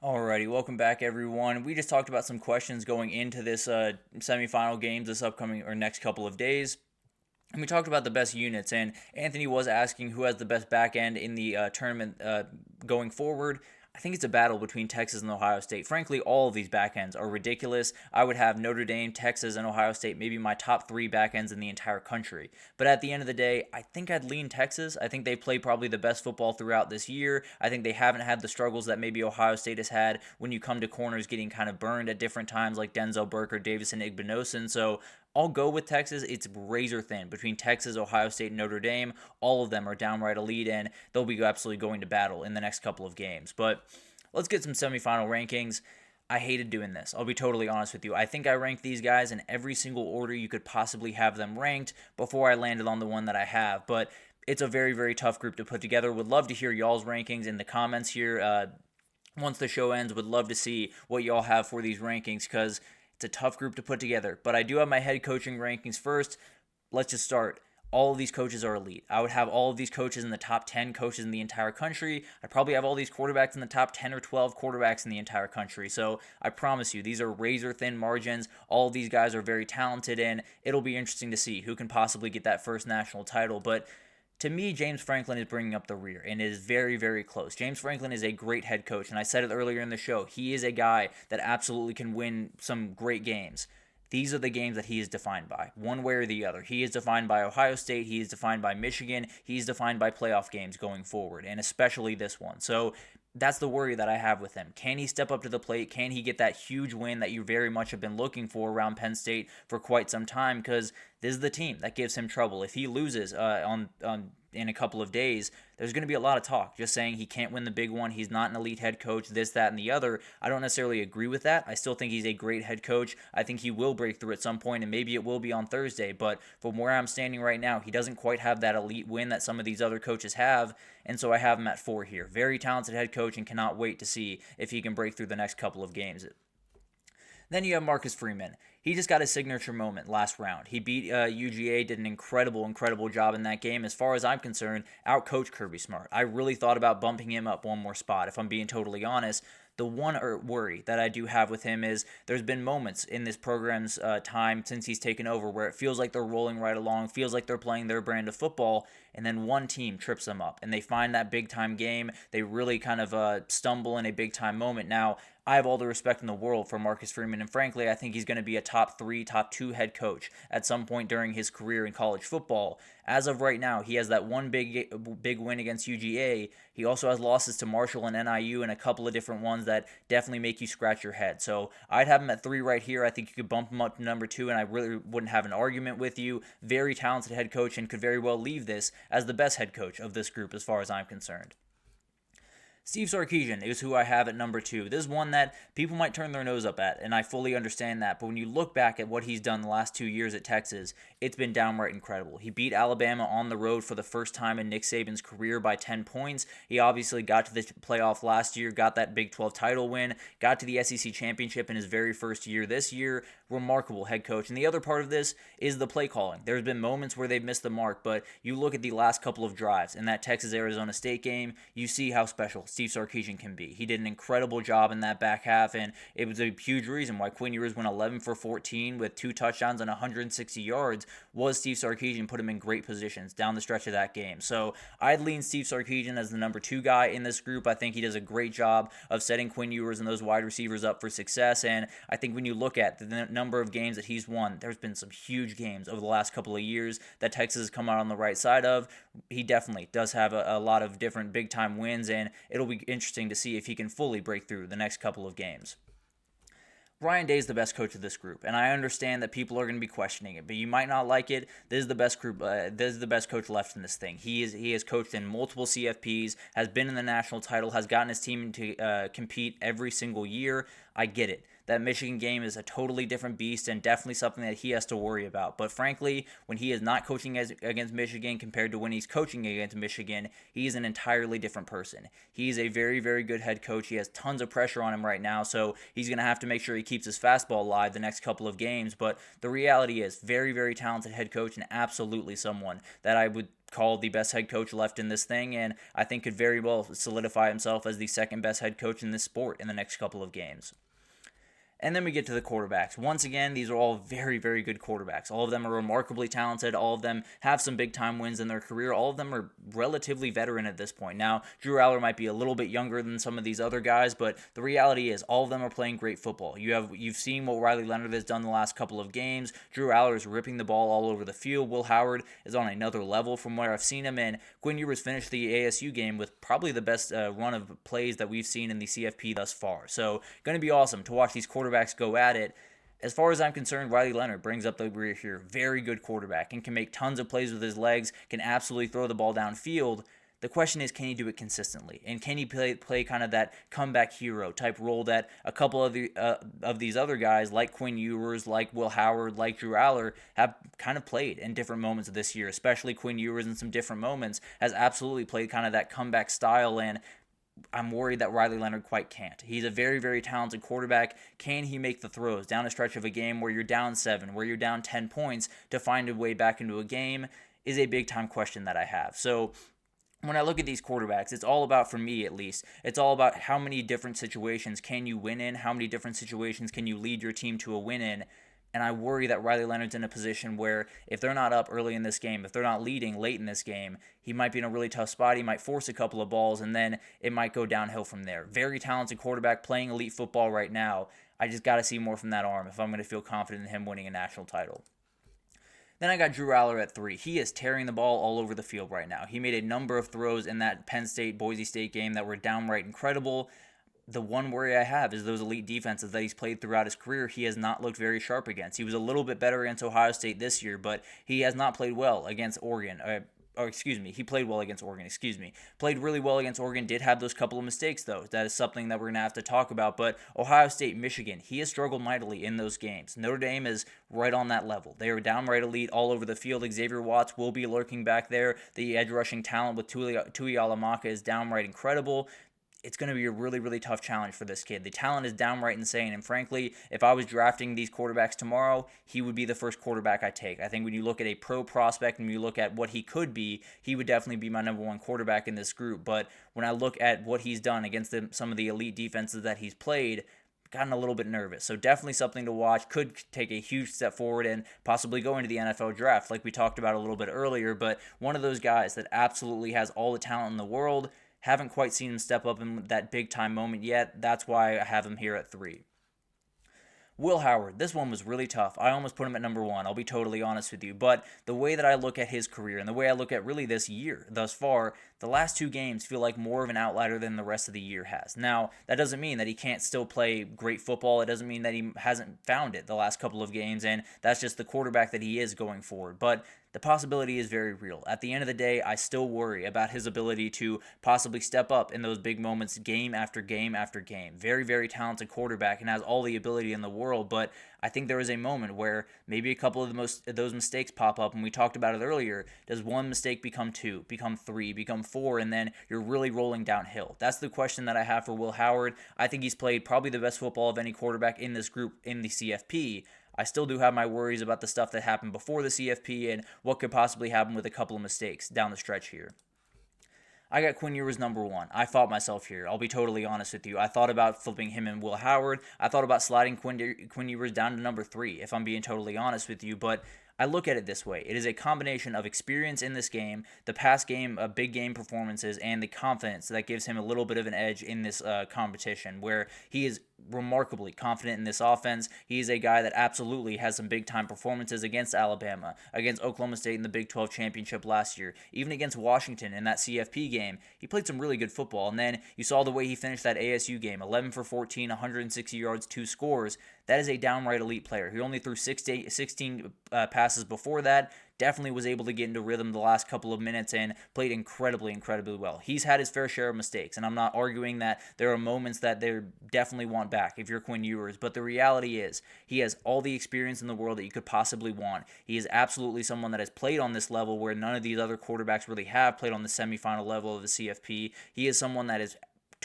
Alrighty, welcome back, everyone. We just talked about some questions going into this semifinal games this upcoming or next couple of days. And we talked about the best units, and Anthony was asking who has the best back end in the tournament going forward. I think it's a battle between Texas and Ohio State. Frankly, all of these back ends are ridiculous. I would have Notre Dame, Texas, and Ohio State maybe my top three back ends in the entire country. But at the end of the day, I think I'd lean Texas. I think they play probably the best football throughout this year. I think they haven't had the struggles that maybe Ohio State has had when you come to corners getting kind of burned at different times like Denzel Burke or Davison Igbinosun. So I'll go with Texas. It's razor thin between Texas, Ohio State, and Notre Dame. All of them are downright elite, and they'll be absolutely going to battle in the next couple of games. But let's get some semifinal rankings. I hated doing this. I'll be totally honest with you. I think I ranked these guys in every single order you could possibly have them ranked before I landed on the one that I have. But it's a very, very tough group to put together. Would love to hear y'all's rankings in the comments here. Once the show ends, would love to see what y'all have for these rankings because it's a tough group to put together. But I do have my head coaching rankings first. Let's just start. All of these coaches are elite. I would have all of these coaches in the top 10 coaches in the entire country. I'd probably have all these quarterbacks in the top 10 or 12 quarterbacks in the entire country. So I promise you, these are razor thin margins. All of these guys are very talented, and it'll be interesting to see who can possibly get that first national title. But to me, James Franklin is bringing up the rear and is very, very close. James Franklin is a great head coach, and I said it earlier in the show. He is a guy that absolutely can win some great games. These are the games that he is defined by, one way or the other. He is defined by Ohio State. He is defined by Michigan. He's defined by playoff games going forward, and especially this one. So that's the worry that I have with him. Can he step up to the plate? Can he get that huge win that you very much have been looking for around Penn State for quite some time? Because this is the team that gives him trouble. If he loses in a couple of days, there's going to be a lot of talk just saying he can't win the big one. He's not an elite head coach, this, that, and the other. I don't necessarily agree with that. I still think he's a great head coach. I think he will break through at some point, and maybe it will be on Thursday. But from where I'm standing right now, he doesn't quite have that elite win that some of these other coaches have, and so I have him at 4 here. Very talented head coach and cannot wait to see if he can break through the next couple of games. Then you have Marcus Freeman. He just got his signature moment last round. He beat UGA, did an incredible job in that game. As far as I'm concerned, outcoached Kirby Smart. I really thought about bumping him up one more spot, if I'm being totally honest. The one worry that I do have with him is there's been moments in this program's time since he's taken over where it feels like they're rolling right along, feels like they're playing their brand of football, and then one team trips them up, and they find that big-time game. They really kind of stumble in a big-time moment. Now, I have all the respect in the world for Marcus Freeman, and frankly, I think he's going to be a top 3, top 2 head coach at some point during his career in college football. As of right now, he has that one big win against UGA. He also has losses to Marshall and NIU and a couple of different ones that definitely make you scratch your head. So I'd have him at 3 right here. I think you could bump him up to number 2, and I really wouldn't have an argument with you. Very talented head coach and could very well leave this as the best head coach of this group as far as I'm concerned. Steve Sarkisian is who I have at number 2. This is one that people might turn their nose up at, and I fully understand that. But when you look back at what he's done the last 2 years at Texas, it's been downright incredible. He beat Alabama on the road for the first time in Nick Saban's career by 10 points. He obviously got to the playoff last year, got that Big 12 title win, got to the SEC championship in his very first year this year. Remarkable head coach. And the other part of this is the play calling. There's been moments where they've missed the mark, but you look at the last couple of drives in that Texas-Arizona State game, you see how special Steve Sarkisian can be. He did an incredible job in that back half, and it was a huge reason why Quinn Ewers went 11 for 14 with 2 touchdowns and 160 yards was Steve Sarkisian put him in great positions down the stretch of that game. So I'd lean Steve Sarkisian as the number 2 guy in this group. I think he does a great job of setting Quinn Ewers and those wide receivers up for success, and I think when you look at the number of games that he's won, there's been some huge games over the last couple of years that Texas has come out on the right side of. He definitely does have a lot of different big-time wins, and it'll be interesting to see if he can fully break through the next couple of games. Ryan Day is the best coach of this group, and I understand that people are going to be questioning it, but you might not like it. This is the best group. This is the best coach left in this thing. He has coached in multiple CFPs, has been in the national title, has gotten his team to compete every single year. I get it. That Michigan game is a totally different beast and definitely something that he has to worry about. But frankly, when he is not coaching against Michigan compared to when he's coaching against Michigan, he's an entirely different person. He's a very, very good head coach. He has tons of pressure on him right now, so he's going to have to make sure he keeps his fastball alive the next couple of games. But the reality is, very, very talented head coach and absolutely someone that I would called the best head coach left in this thing, and I think could very well solidify himself as the second best head coach in this sport in the next couple of games. And then we get to the quarterbacks. Once again, these are all very, very good quarterbacks. All of them are remarkably talented. All of them have some big-time wins in their career. All of them are relatively veteran at this point. Now, Drew Aller might be a little bit younger than some of these other guys, but the reality is all of them are playing great football. You've seen what Riley Leonard has done the last couple of games. Drew Aller is ripping the ball all over the field. Will Howard is on another level from where I've seen him, and Quinn Ewers finished the ASU game with probably the best run of plays that we've seen in the CFP thus far. So, going to be awesome to watch these quarterbacks go at it. As far as I'm concerned, Riley Leonard brings up the rear here. Very good quarterback and can make tons of plays with his legs, can absolutely throw the ball downfield. The question is, can he do it consistently? And can he play kind of that comeback hero type role that a couple of these other guys, like Quinn Ewers, like Will Howard, like Drew Aller, have kind of played in different moments of this year, especially Quinn Ewers in some different moments, has absolutely played kind of that comeback style, and I'm worried that Riley Leonard quite can't. He's a very, very talented quarterback. Can he make the throws down a stretch of a game where you're down 7, where you're down 10 points to find a way back into a game is a big-time question that I have. So when I look at these quarterbacks, it's all about, for me at least, it's all about how many different situations can you win in, how many different situations can you lead your team to a win in. And I worry that Riley Leonard's in a position where if they're not up early in this game, if they're not leading late in this game, he might be in a really tough spot. He might force a couple of balls, and then it might go downhill from there. Very talented quarterback playing elite football right now. I just got to see more from that arm if I'm going to feel confident in him winning a national title. Then I got Drew Aller at 3. He is tearing the ball all over the field right now. He made a number of throws in that Penn State-Boise State game that were downright incredible. The one worry I have is those elite defenses that he's played throughout his career, he has not looked very sharp against. He was a little bit better against Ohio State this year, but he has not played well against Oregon. He played well against Oregon, Played really well against Oregon, did have those couple of mistakes, though. That is something that we're going to have to talk about. But Ohio State, Michigan, he has struggled mightily in those games. Notre Dame is right on that level. They are downright elite all over the field. Xavier Watts will be lurking back there. The edge rushing talent with Tui Alamaka is downright incredible. It's going to be a really, really tough challenge for this kid. The talent is downright insane, and frankly, if I was drafting these quarterbacks tomorrow, he would be the first quarterback I take. I think when you look at a pro prospect and you look at what he could be, he would definitely be my number one quarterback in this group. But when I look at what he's done against some of the elite defenses that he's played, gotten a little bit nervous. So definitely something to watch. Could take a huge step forward and possibly go into the NFL draft like we talked about a little bit earlier, but one of those guys that absolutely has all the talent in the world. Haven't quite seen him step up in that big-time moment yet. That's why I have him here at 3. Will Howard, this one was really tough. I almost put him at number 1, I'll be totally honest with you. But the way that I look at his career and the way I look at really this year thus far, the last 2 games feel like more of an outlier than the rest of the year has. Now, that doesn't mean that he can't still play great football. It doesn't mean that he hasn't found it the last couple of games, and that's just the quarterback that he is going forward. But the possibility is very real. At the end of the day, I still worry about his ability to possibly step up in those big moments game after game after game. Very, very talented quarterback and has all the ability in the world, but I think there is a moment where maybe a couple of those mistakes pop up, and we talked about it earlier. Does one mistake become 2, become 3, become 4, and then you're really rolling downhill? That's the question that I have for Will Howard. I think he's played probably the best football of any quarterback in this group in the CFP. I still do have my worries about the stuff that happened before the CFP and what could possibly happen with a couple of mistakes down the stretch here. I got Quinn Ewers number 1. I fought myself here. I'll be totally honest with you. I thought about flipping him and Will Howard. I thought about sliding Quinn Ewers down to number 3, if I'm being totally honest with you. But I look at it this way. It is a combination of experience in this game, the past game, big game performances, and the confidence that gives him a little bit of an edge in this competition, where he is remarkably confident in this offense. He is a guy that absolutely has some big-time performances against Alabama, against Oklahoma State in the Big 12 championship last year, even against Washington in that CFP game. He played some really good football, and then you saw the way he finished that ASU game, 11 for 14, 160 yards, 2 scores. That is a downright elite player. He only threw 16 passes before that. Definitely was able to get into rhythm the last couple of minutes and played incredibly, incredibly well. He's had his fair share of mistakes, and I'm not arguing that there are moments that they definitely want back if you're Quinn Ewers, but the reality is he has all the experience in the world that you could possibly want. He is absolutely someone that has played on this level where none of these other quarterbacks really have played on the semifinal level of the CFP. He is someone that is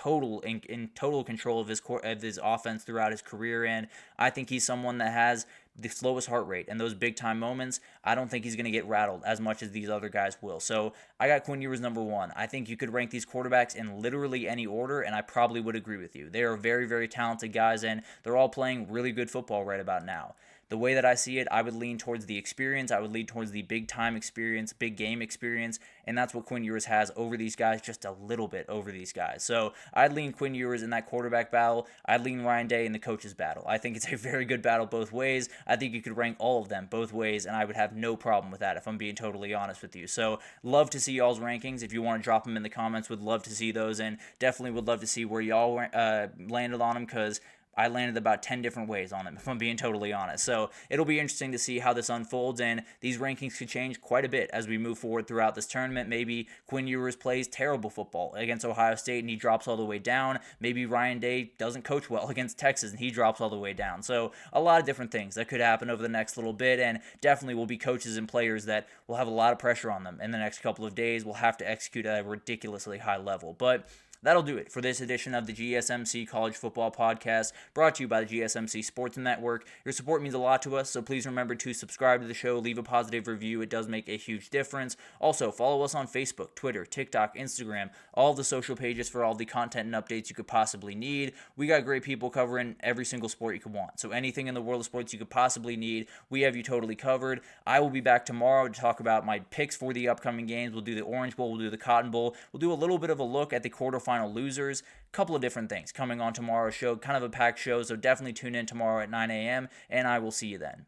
in total control of his offense throughout his career, and I think he's someone that has the slowest heart rate, and those big time moments, I don't think he's going to get rattled as much as these other guys will. So I got Quinn Ewers number one. I think you could rank these quarterbacks in literally any order, and I probably would agree with you. They are very, very talented guys, and they're all playing really good football right about now. The way that I see it, I would lean towards the experience. I would lean towards the big time experience, big game experience, and that's what Quinn Ewers has over these guys, just a little bit over these guys. So I'd lean Quinn Ewers in that quarterback battle. I'd lean Ryan Day in the coaches battle. I think it's a very good battle both ways. I think you could rank all of them both ways, and I would have no problem with that if I'm being totally honest with you. So love to see y'all's rankings. If you want to drop them in the comments, would love to see those, and definitely would love to see where y'all landed on them, because I landed about 10 different ways on them, if I'm being totally honest. So it'll be interesting to see how this unfolds, and these rankings could change quite a bit as we move forward throughout this tournament. Maybe Quinn Ewers plays terrible football against Ohio State and he drops all the way down. Maybe Ryan Day doesn't coach well against Texas and he drops all the way down. So a lot of different things that could happen over the next little bit, and definitely will be coaches and players that will have a lot of pressure on them in the next couple of days. Will have to execute at a ridiculously high level. But that'll do it for this edition of the GSMC College Football Podcast, brought to you by the GSMC Sports Network. Your support means a lot to us, so please remember to subscribe to the show, leave a positive review. It does make a huge difference. Also, follow us on Facebook, Twitter, TikTok, Instagram, all the social pages for all the content and updates you could possibly need. We got great people covering every single sport you could want. So anything in the world of sports you could possibly need, we have you totally covered. I will be back tomorrow to talk about my picks for the upcoming games. We'll do the Orange Bowl, we'll do the Cotton Bowl, we'll do a little bit of a look at the quarterfinal losers. A couple of different things coming on tomorrow's show, kind of a packed show, so definitely tune in tomorrow at 9 a.m., and I will see you then.